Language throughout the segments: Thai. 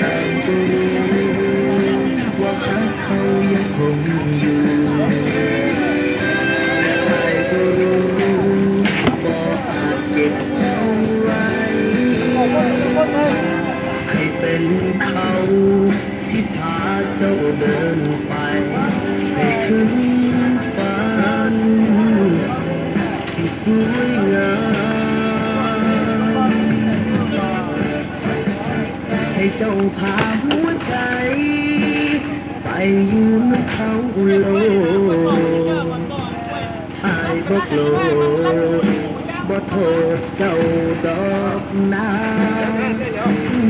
ต่างก็รู้ว่ารักเขายังคงอยู่แต่ใครก็รู้บอกอาจเก็บเจ้าไว้ให้เป็นเขาที่พาเจ้าเดินไปให้ถึงฝันที่สวยงามให้เจ้าพาหัวใจไปอยู่กับเขาโลดอายบ่โกรธบ่โทษเจ้าดอกนา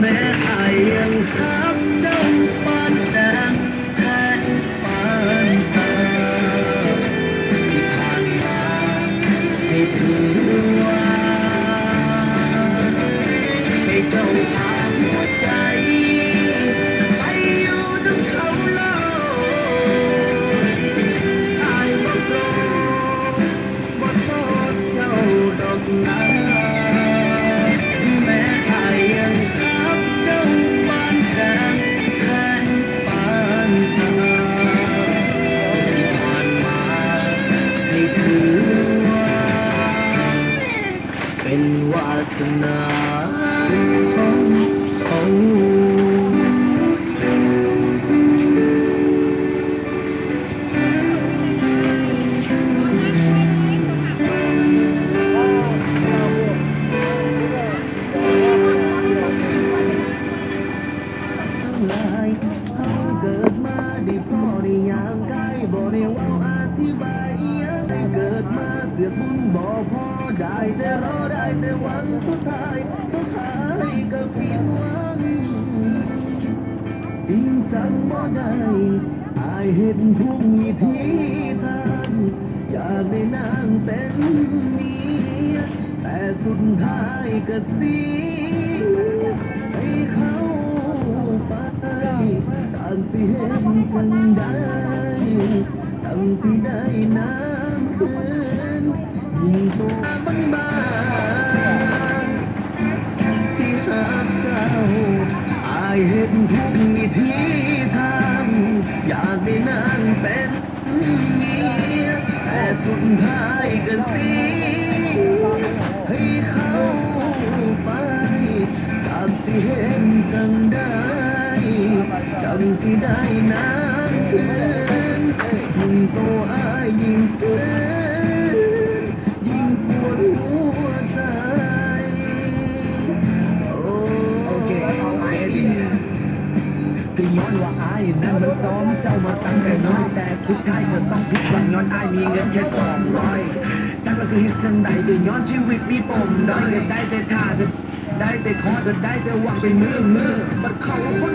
แม้อายยังรักเจ้าปานแดงแทนปานตาที่ผ่านมาให้ถือว่าให้เจ้าพาหัวใจไปอยู่กับเขาโลดอายบ่โกรธบ่โทษเจ้าดอกนาแม้อายยังรักเจ้าปานแดงแทนปานตาที่ผ่านมาให้ถือว่าเป็นวาสนาของเขา ทั้งหลายเขาเกิดมาได้พ่อได้อย่างกายบ่ได้เว้าอธิบายอิหยังได้เกิดมาเสือกบุญบ่พอได้แต่รอได้แต่หวังสุดท้ายก็ผิดหวังจริงจังบ่ได้อายเห็นทุกวิธีทางอยากได้นางเป็นเมียแต่สุดท้ายก็เสียให้เขาไปจังสิเห็นจังได้จังสิได้น้ำคืนยิ่งตัวมันบางที่รักเจ้าอายเห็นทุกวิธีทางอยากได้นางเป็นเมียแต่สุดท้ายก็เสียให้เขาไปจากสิเห็นจังได้จังสิได้น้ำคืนยิ่งโตอายยิ่งฝืนยิ่งปวดหัวใจโอเคเอาไว้ก็ย้อนว่าอายนั้นมันซ้อมเจ้ามาตั้งแต่น้อยแต่สุดท้ายก็ต้องผิดหวังย้อนอายมีเงินแค่200จังก็คือเฮ็ดจังใดก็ย้อนชีวิตมีปมด้อยก็ได้แต่ท่าได้แต่ขอก็ได้แต่หวังไปมือบัดเขาว่าคน